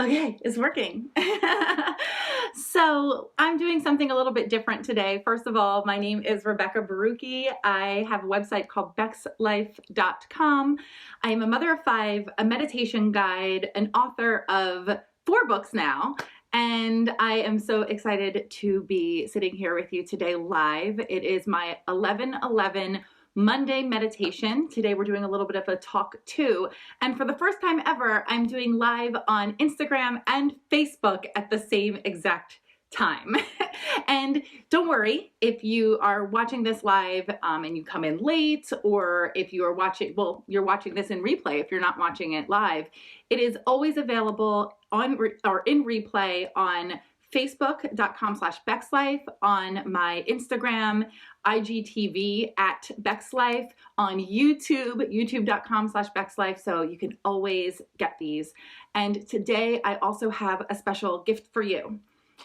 Okay, it's working. So I'm doing something a little bit different today. First of all, my name is Rebekah Borucki. I have a website called BEXLIFE.com. I am a mother of 5, a meditation guide, an author of 4 books now, and I am so excited to be sitting here with you today live. It is my 11/11 Monday meditation. Today we're doing a little bit of a talk too. And for the first time ever, I'm doing live on Instagram and Facebook at the same exact time. And don't worry if you are watching this live and you come in late, or if you are watching, well, you're watching this in replay if you're not watching it live. It is always available on or in replay on Facebook.com/BEXLIFE, on my Instagram, IGTV at BEXLIFE, on YouTube, YouTube.com/BEXLIFE, so you can always get these. And today I also have a special gift for you.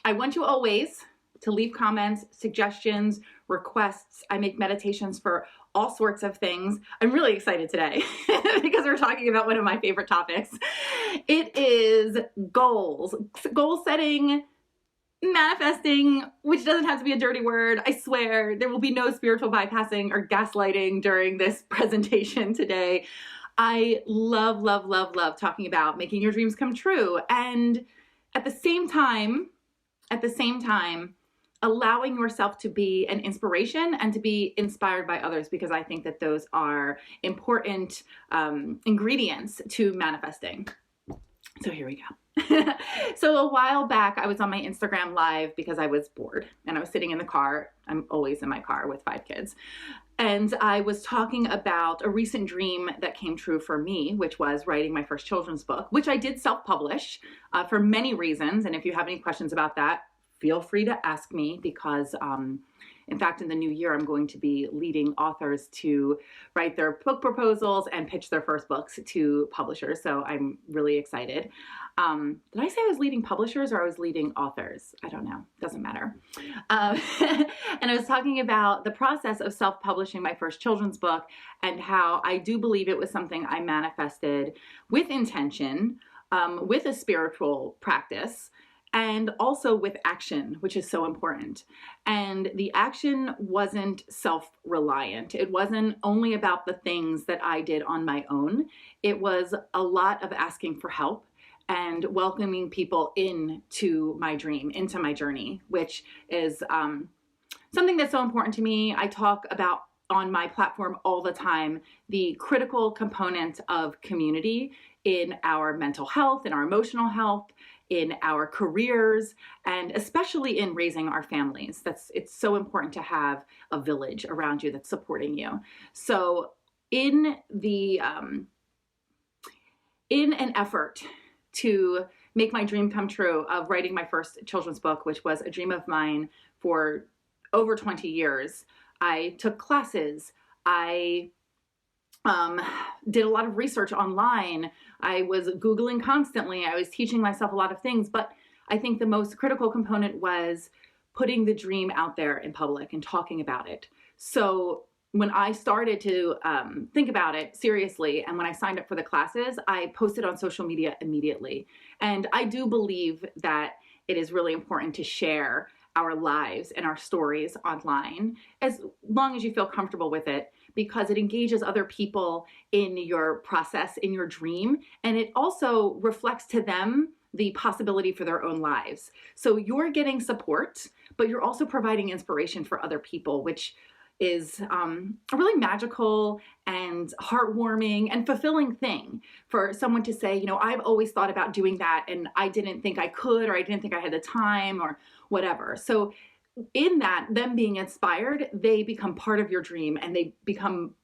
I want you always to leave comments, suggestions, requests. I make meditations for all sorts of things. I'm really excited today because we're talking about one of my favorite topics. It is goals, goal setting, manifesting, which doesn't have to be a dirty word. I swear there will be no spiritual bypassing or gaslighting during this presentation today. I love, love, love, love talking about making your dreams come true. And at the same time, allowing yourself to be an inspiration and to be inspired by others, because I think that those are important ingredients to manifesting. So here we go. So a while back, I was on my Instagram live because I was bored and I was sitting in the car. I'm always in my car with 5 kids. And I was talking about a recent dream that came true for me, which was writing my first children's book, which I did self-publish for many reasons. And if you have any questions about that, feel free to ask me, because in fact, in the new year, I'm going to be leading authors to write their book proposals and pitch their first books to publishers. So I'm really excited. Did I say I was leading publishers or I was leading authors? I don't know. Doesn't matter. And I was talking about the process of self-publishing my first children's book and how I do believe it was something I manifested with intention, with a spiritual practice, and also with action, which is so important. And the action wasn't self-reliant. It wasn't only about the things that I did on my own. It was a lot of asking for help and welcoming people into my dream, into my journey, which is something that's so important to me. I talk about on my platform all the time the critical component of community in our mental health, in our emotional health, in our careers, and especially in raising our families. It's so important to have a village around you that's supporting you. So in an effort to make my dream come true of writing my first children's book, which was a dream of mine for over 20 years, I took classes. I did a lot of research online. I was Googling constantly. I was teaching myself a lot of things, but I think the most critical component was putting the dream out there in public and talking about it. So when I started to think about it seriously, and when I signed up for the classes, I posted on social media immediately. And I do believe that it is really important to share our lives and our stories online, as long as you feel comfortable with it, because it engages other people in your process, in your dream, and it also reflects to them the possibility for their own lives. So you're getting support, but you're also providing inspiration for other people, which is a really magical and heartwarming and fulfilling thing for someone to say, you know, I've always thought about doing that and I didn't think I could, or I didn't think I had the time, or whatever. So in that, them being inspired, they become part of your dream and they become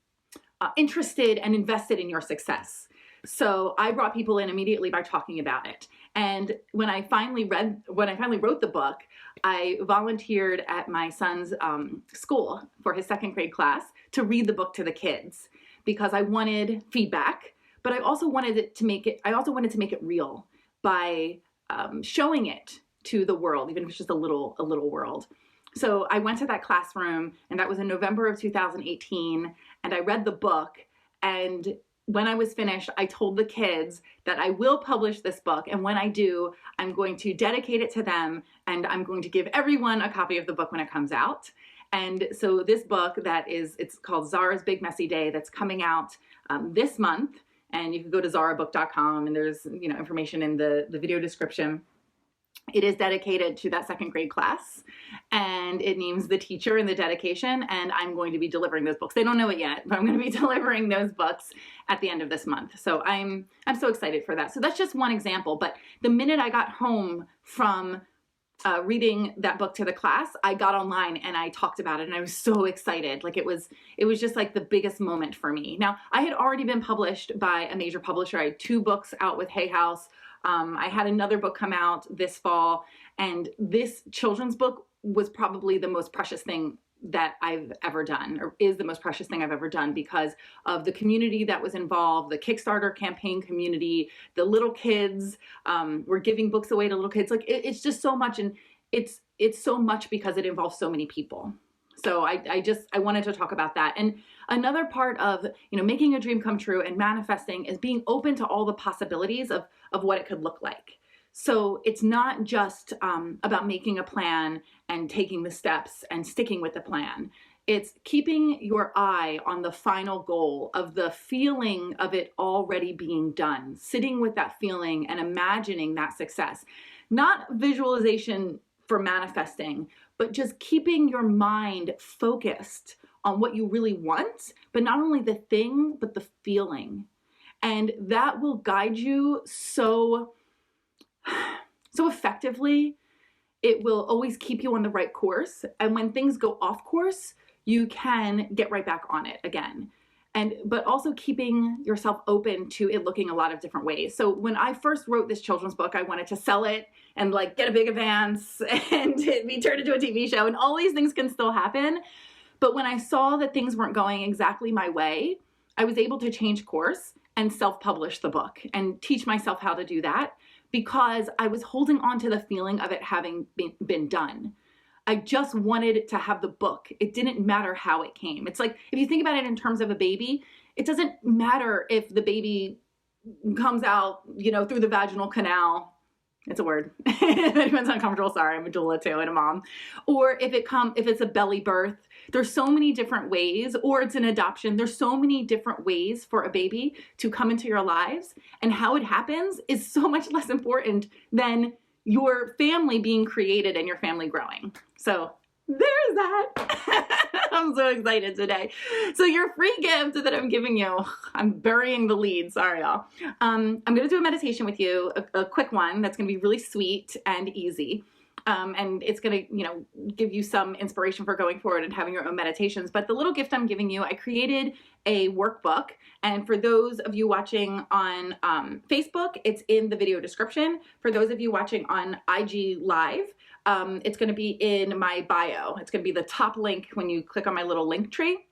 interested and invested in your success. So I brought people in immediately by talking about it. And when I finally wrote the book, I volunteered at my son's school for his 2nd grade class to read the book to the kids, because I wanted feedback, but I also wanted to make it real by showing it to the world, even if it's just a little world. So I went to that classroom, and that was in November of 2018, and I read the book, and when I was finished, I told the kids that I will publish this book, and when I do, I'm going to dedicate it to them, and I'm going to give everyone a copy of the book when it comes out. And so this book it's called Zara's Big Messy Day, that's coming out this month, and you can go to zarabook.com, and there's information in the video description. It is dedicated to that second grade class, and it names the teacher in the dedication, and I'm going to be delivering those books. They don't know it yet, but I'm going to be delivering those books at the end of this month. So I'm so excited for that. So that's just one example, but the minute I got home from reading that book to the class, I got online and I talked about it, and I was so excited. Like it was just like the biggest moment for me. Now, I had already been published by a major publisher. I had 2 books out with Hay House. I had another book come out this fall, and this children's book was probably the most precious thing that I've ever done, or is the most precious thing I've ever done, because of the community that was involved, the Kickstarter campaign community, the little kids. We're giving books away to little kids. Like it's just so much, and it's so much because it involves so many people. So I wanted to talk about that. And another part of, making a dream come true and manifesting is being open to all the possibilities of what it could look like. So it's not just about making a plan and taking the steps and sticking with the plan. It's keeping your eye on the final goal of the feeling of it already being done, sitting with that feeling and imagining that success. Not visualization for manifesting, but just keeping your mind focused on what you really want, but not only the thing, but the feeling. And that will guide you so effectively. It will always keep you on the right course. And when things go off course, you can get right back on it again. But also keeping yourself open to it looking a lot of different ways. So when I first wrote this children's book, I wanted to sell it and get a big advance and be turned into a TV show, and all these things can still happen. But when I saw that things weren't going exactly my way, I was able to change course and self-publish the book and teach myself how to do that, because I was holding on to the feeling of it having been done. I just wanted to have the book. It didn't matter how it came. It's like, if you think about it in terms of a baby, it doesn't matter if the baby comes out, through the vaginal canal. It's a word. If anyone's uncomfortable, sorry, I'm a doula too and a mom. Or if it's a belly birth. There's so many different ways, or it's an adoption. There's so many different ways for a baby to come into your lives, and how it happens is so much less important than your family being created and your family growing. So there's that. I'm so excited today. So your free gift that I'm giving you, I'm burying the lead, sorry y'all. I'm gonna do a meditation with you, a quick one that's gonna be really sweet and easy. And it's gonna, give you some inspiration for going forward and having your own meditations. But the little gift I'm giving you, I created a workbook. And for those of you watching on Facebook, it's in the video description. For those of you watching on IG Live, it's gonna be in my bio. It's gonna be the top link when you click on my little link tree.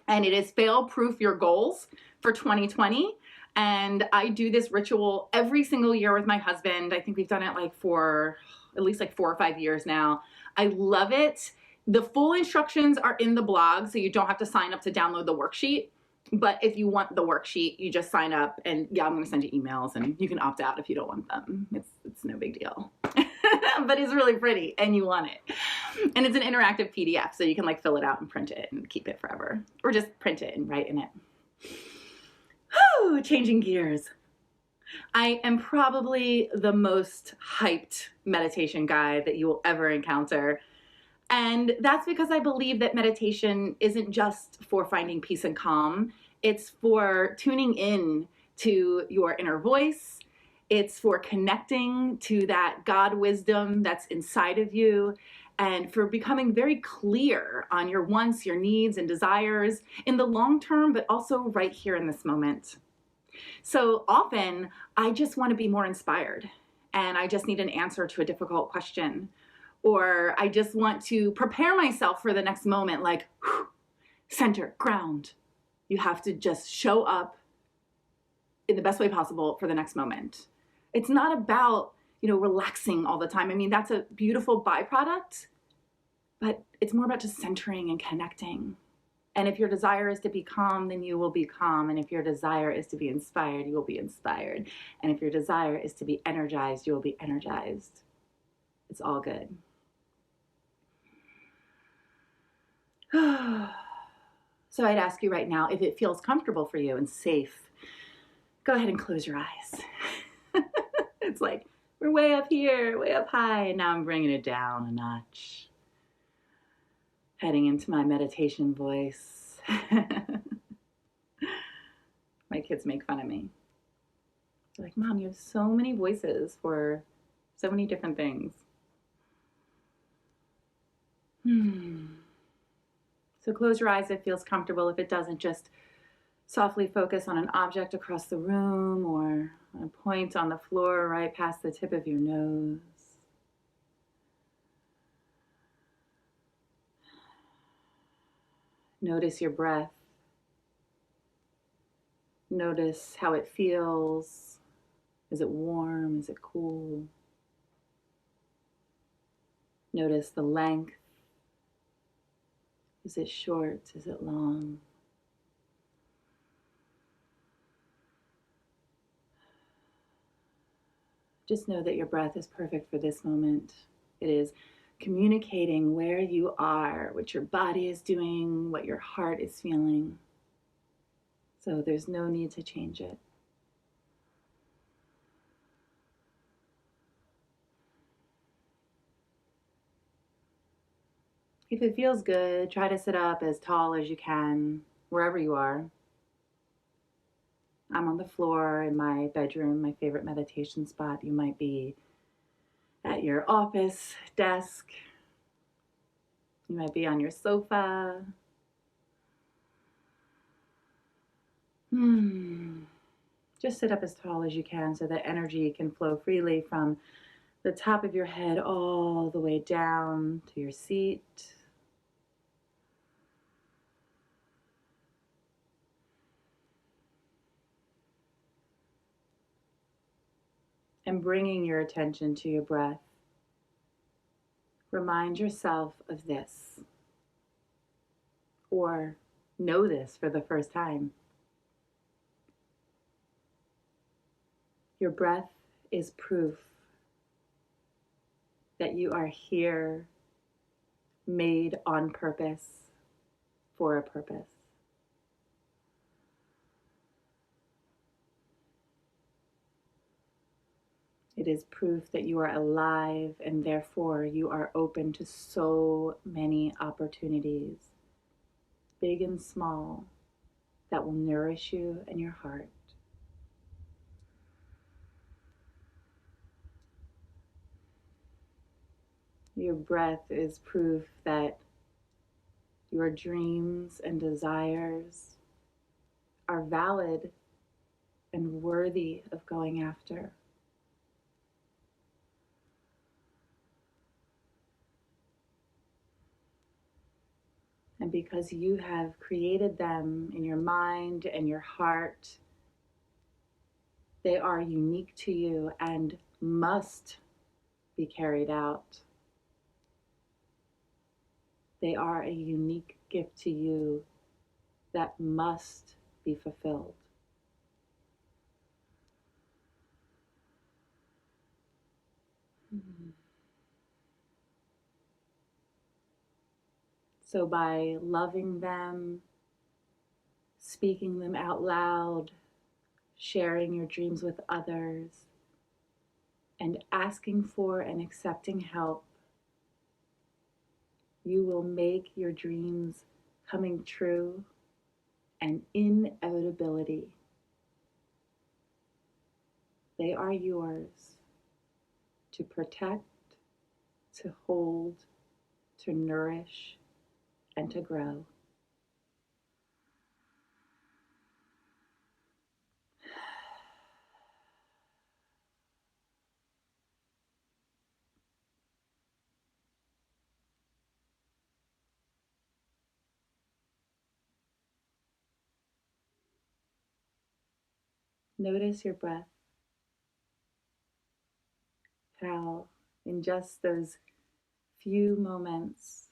And it is Fail Proof Your Goals for 2020. And I do this ritual every single year with my husband. I think we've done it for at least 4 or 5 years now. I love it. The full instructions are in the blog, so you don't have to sign up to download the worksheet. But if you want the worksheet, you just sign up, and I'm gonna send you emails, and you can opt out if you don't want them. It's no big deal. But it's really pretty and you want it. And it's an interactive PDF, so you can fill it out and print it and keep it forever. Or just print it and write in it. Whew, changing gears. I am probably the most hyped meditation guy that you will ever encounter. And that's because I believe that meditation isn't just for finding peace and calm. It's for tuning in to your inner voice. It's for connecting to that God wisdom that's inside of you, and for becoming very clear on your wants, your needs, and desires in the long term, but also right here in this moment. So often, I just want to be more inspired, and I just need an answer to a difficult question, or I just want to prepare myself for the next moment, center, ground. You have to just show up in the best way possible for the next moment. It's not about, relaxing all the time. I mean, that's a beautiful byproduct, but it's more about just centering and connecting And if your desire is to be calm, then you will be calm. And if your desire is to be inspired, you will be inspired. And if your desire is to be energized, you will be energized. It's all good. So I'd ask you right now, if it feels comfortable for you and safe, go ahead and close your eyes. It's like, we're way up here, way up high, and now I'm bringing it down a notch. Heading into my meditation voice. My kids make fun of me. They're like, Mom, you have so many voices for so many different things. So close your eyes if it feels comfortable. If it doesn't, just softly focus on an object across the room or on a point on the floor right past the tip of your nose. Notice your breath. Notice how it feels. Is it warm? Is it cool? Notice the length. Is it short? Is it long? Just know that your breath is perfect for this moment. It is communicating where you are, what your body is doing, what your heart is feeling. So there's no need to change it. If it feels good, try to sit up as tall as you can, wherever you are. I'm on the floor in my bedroom, my favorite meditation spot. You might be at your office desk. You might be on your sofa. Just sit up as tall as you can so that energy can flow freely from the top of your head all the way down to your seat. And bringing your attention to your breath, remind yourself of this, or know this for the first time. Your breath is proof that you are here, made on purpose, for a purpose. It is proof that you are alive and therefore you are open to so many opportunities, big and small, that will nourish you and your heart. Your breath is proof that your dreams and desires are valid and worthy of going after. And because you have created them in your mind and your heart, they are unique to you and must be carried out. They are a unique gift to you that must be fulfilled. So by loving them, speaking them out loud, sharing your dreams with others, and asking for and accepting help, you will make your dreams coming true an inevitability. They are yours to protect, to hold, to nourish, and to grow. Notice your breath, how in just those few moments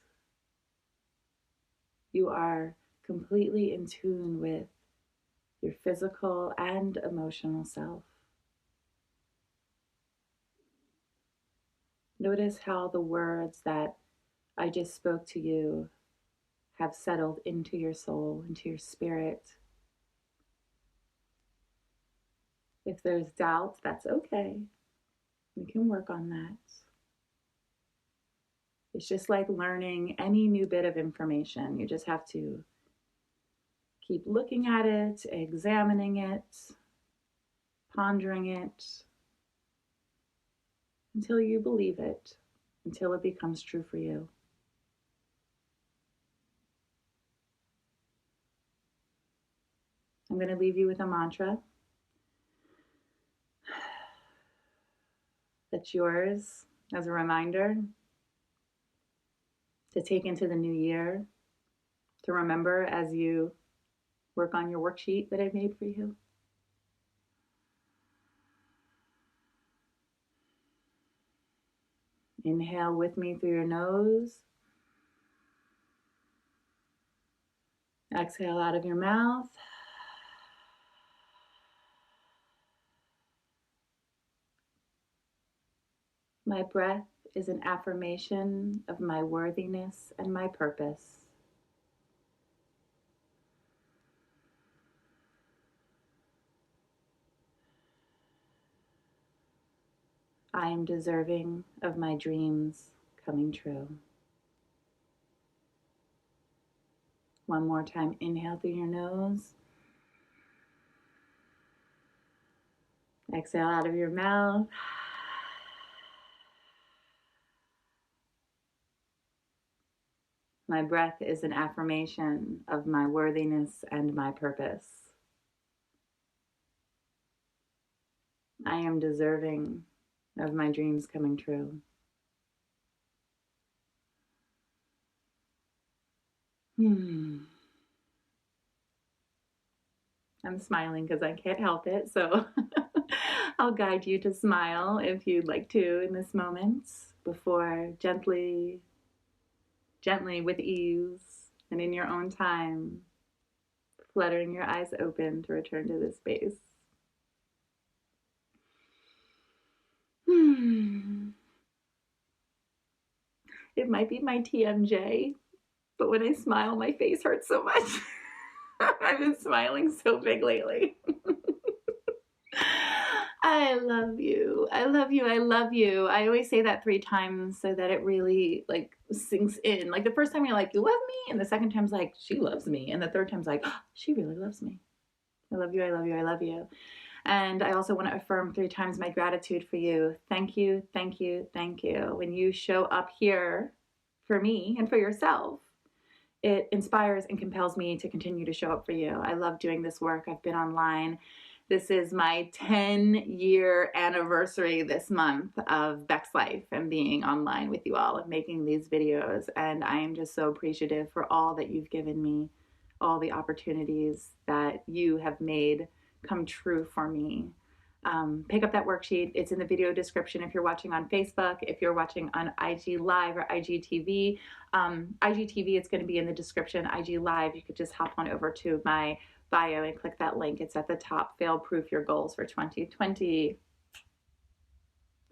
you are completely in tune with your physical and emotional self. Notice how the words that I just spoke to you have settled into your soul, into your spirit. If there's doubt, that's okay. We can work on that. It's just like learning any new bit of information. You just have to keep looking at it, examining it, pondering it, until you believe it, until it becomes true for you. I'm going to leave you with a mantra that's yours as a reminder to take into the new year, to remember as you work on your worksheet that I've made for you. Inhale with me through your nose. Exhale out of your mouth. My breath is an affirmation of my worthiness and my purpose. I am deserving of my dreams coming true. One more time, inhale through your nose. Exhale out of your mouth. My breath is an affirmation of my worthiness and my purpose. I am deserving of my dreams coming true. I'm smiling because I can't help it, so I'll guide you to smile if you'd like to in this moment before gently with ease and in your own time, fluttering your eyes open to return to this space. It might be my TMJ, but when I smile, my face hurts so much. I've been smiling so big lately. I love you. I love you. I love you. I always say that 3 times so that it really like sinks in. Like the first time you're like, you love me. And the second time's like, she loves me. And the third time's like, oh, she really loves me. I love you. I love you. I love you. And I also want to affirm 3 times my gratitude for you. Thank you. Thank you. Thank you. When you show up here for me and for yourself, it inspires and compels me to continue to show up for you. I love doing this work. I've been online. This is my 10-year anniversary this month of BEXLIFE and being online with you all and making these videos. And I am just so appreciative for all that you've given me, all the opportunities that you have made come true for me. Pick up that worksheet. It's in the video description if you're watching on Facebook, if you're watching on IG Live or IGTV. IGTV, it's going to be in the description. IG Live, you could just hop on over to my bio and click that link. It's at the top. Fail-proof your goals for 2020.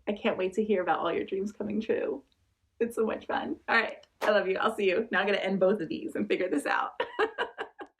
I can't wait to hear about all your dreams coming true. It's so much fun. All right. I love you. I'll see you. Now I'm going to end both of these and figure this out.